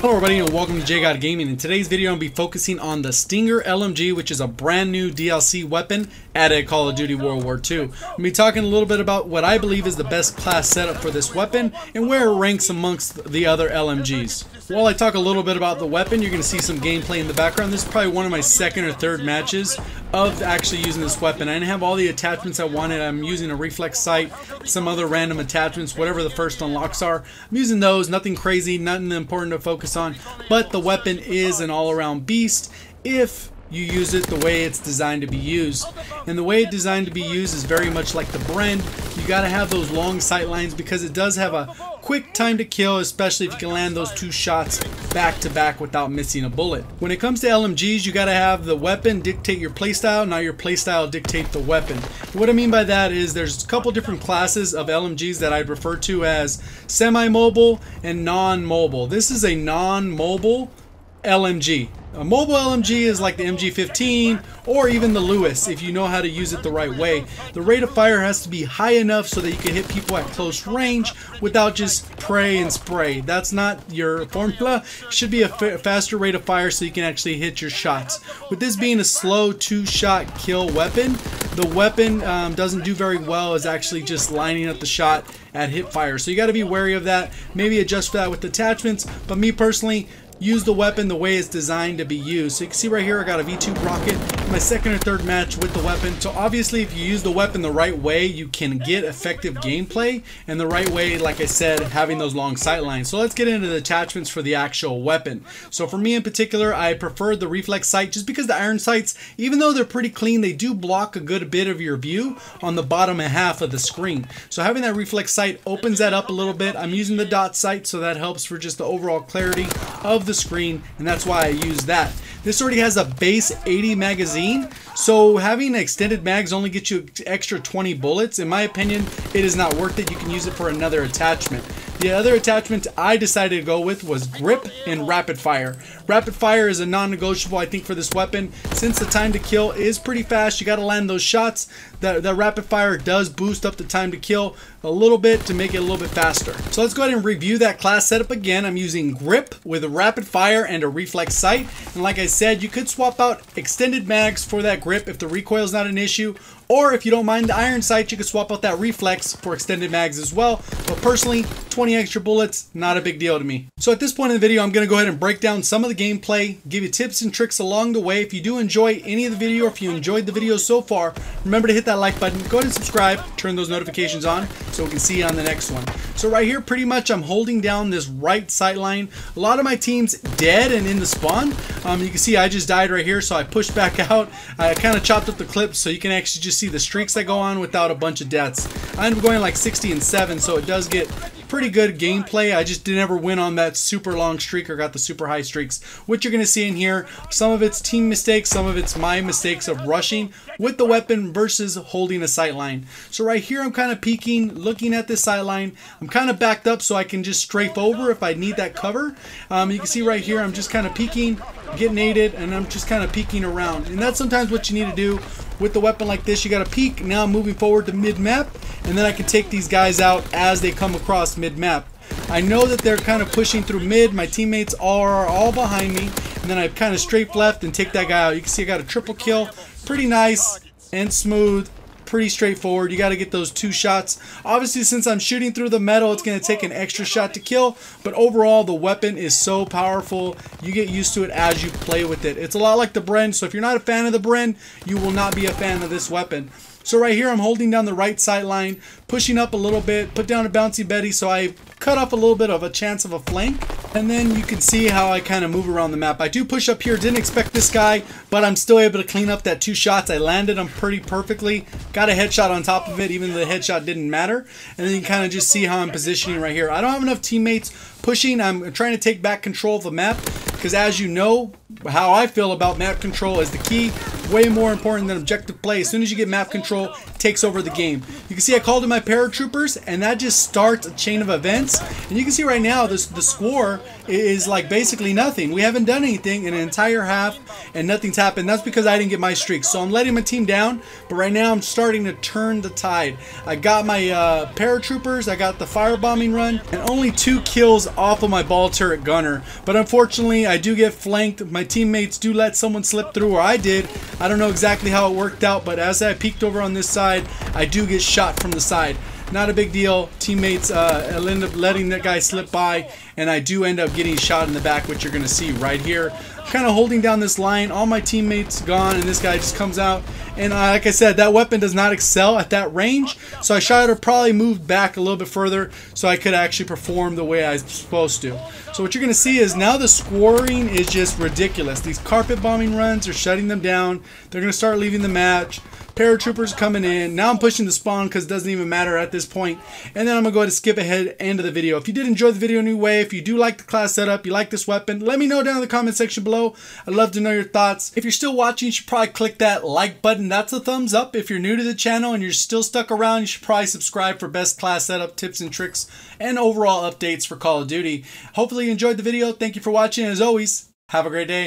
Hello everybody and welcome to JGod Gaming. In today's video I'm going to be focusing on the Stinger LMG, which is a brand new DLC weapon added at Call of Duty World War II. I'm going to be talking a little bit about what I believe is the best class setup for this weapon and where it ranks amongst the other LMGs. While I talk a little bit about the weapon, you're going to see some gameplay in the background. This is probably one of my second or third matches of actually using this weapon. I didn't have all the attachments I wanted. I'm using a reflex sight, some other random attachments, whatever the first unlocks are. I'm using those, nothing crazy, nothing important to focus on, but the weapon is an all-around beast if you use it the way it's designed to be used. And the way it's designed to be used is very much like the Bren. You got to have those long sight lines because it does have a quick time to kill, especially if you can land those two shots back to back without missing a bullet. When it comes to LMGs, you got to have the weapon dictate your playstyle, not your playstyle dictate the weapon. What I mean by that is there's a couple different classes of LMGs that I'd refer to as semi-mobile and non-mobile. This is a non-mobile LMG. A mobile LMG is like the MG15 or even the Lewis if you know how to use it the right way. The rate of fire has to be high enough so that you can hit people at close range without just pray and spray. That's not your formula. It should be a faster rate of fire so you can actually hit your shots. With this being a slow two-shot kill weapon, the weapon doesn't do very well as actually just lining up the shot at hip fire. So you got to be wary of that. Maybe adjust for that with attachments, but me personally, use the weapon the way it's designed to be used. So you can see right here I got a V2 rocket in my second or third match with the weapon. So obviously if you use the weapon the right way, you can get effective gameplay, and the right way, like I said, having those long sight lines. So let's get into the attachments for the actual weapon. So for me in particular, I prefer the reflex sight just because the iron sights, even though they're pretty clean, they do block a good bit of your view on the bottom half of the screen. So having that reflex sight opens that up a little bit. I'm using the dot sight, so that helps for just the overall clarity of the screen, and that's why I use that. This already has a base 80 magazine, so having extended mags only gets you extra 20 bullets. In my opinion, it is not worth it. You can use it for another attachment. The other attachment I decided to go with was grip and rapid fire. Rapid fire is a non-negotiable, I think, for this weapon. Since the time to kill is pretty fast, you got to land those shots. The rapid fire does boost up the time to kill a little bit to make it a little bit faster. So let's go ahead and review that class setup again. I'm using grip with a rapid fire and a reflex sight. And like I said, you could swap out extended mags for that grip if the recoil is not an issue. Or if you don't mind the iron sight, you could swap out that reflex for extended mags as well. But personally, 20 extra bullets, not a big deal to me. So at this point in the video, I'm going to go ahead and break down some of the gameplay, give you tips and tricks along the way. If you do enjoy any of the video, or if you enjoyed the video so far, remember to hit that like button, go ahead and subscribe, turn those notifications on so we can see you on the next one. So right here, pretty much I'm holding down this right sight line. A lot of my team's dead and in the spawn. You can see I just died right here, so I pushed back out. I kind of chopped up the clip so you can actually just see the streaks that go on without a bunch of deaths. I ended up going like 60 and 7, so it does get pretty good gameplay. I just never win on that super long streak or got the super high streaks. What you're going to see in here, some of it's team mistakes, some of it's my mistakes of rushing with the weapon versus holding a sight line. So right here I'm kind of peeking, looking at this sight line. I'm kind of backed up so I can just strafe over if I need that cover. You can see right here I'm just kind of peeking, getting aided, and I'm just kind of peeking around. And that's sometimes what you need to do with the weapon like this. You got to peek. Now I'm moving forward to mid-map, and then I can take these guys out as they come across mid-map. I know that they're kind of pushing through mid. My teammates are all behind me, and then I kind of strafe left and take that guy out. You can see I got a triple kill. Pretty nice and smooth. Pretty straightforward. You got to get those two shots. Obviously, since I'm shooting through the metal, it's going to take an extra shot to kill, but overall the weapon is so powerful. You get used to it as you play with it. It's a lot like the Bren, so if you're not a fan of the Bren, you will not be a fan of this weapon. So right here I'm holding down the right sight line, pushing up a little bit, put down a bouncy Betty, so I cut off a little bit of a chance of a flank. And then you can see how I kind of move around the map. I do push up here, didn't expect this guy, but I'm still able to clean up that two shots. I landed them pretty perfectly, got a headshot on top of it, even though the headshot didn't matter. And then you kind of just see how I'm positioning right here. I don't have enough teammates pushing. I'm trying to take back control of the map, because as you know, how I feel about map control is the key. way more important than objective play. As soon as you get map control, it takes over the game. You can see I called in my paratroopers, and that just starts a chain of events. And you can see right now the score is like basically nothing. We haven't done anything in an entire half, and nothing's happened. That's because I didn't get my streak. So I'm letting my team down, but right now I'm starting to turn the tide. I got my paratroopers, I got the firebombing run, and only 2 kills off of my ball turret gunner. But unfortunately, I do get flanked. My teammates do let someone slip through, or I did. I don't know exactly how it worked out, but as I peeked over on this side, I do get shot from the side. Not a big deal. Teammates end up letting that guy slip by, and I do end up getting shot in the back, which you're going to see right here. Kind of holding down this line. All my teammates gone, and this guy just comes out. And like I said, that weapon does not excel at that range, so I should have probably moved back a little bit further so I could actually perform the way I was supposed to. So what you're going to see is now the scoring is just ridiculous. These carpet bombing runs are shutting them down. They're going to start leaving the match. Paratroopers coming in. Now I'm pushing the spawn because it doesn't even matter at this point. And then I'm going to go ahead and skip ahead end of the video. If you did enjoy the video anyway, if you do like the class setup, you like this weapon, let me know down in the comment section below. I'd love to know your thoughts. If you're still watching, you should probably click that like button. That's a thumbs up. If you're new to the channel and you're still stuck around, you should probably subscribe for best class setup tips and tricks and overall updates for Call of Duty. Hopefully you enjoyed the video. Thank you for watching. As always, have a great day.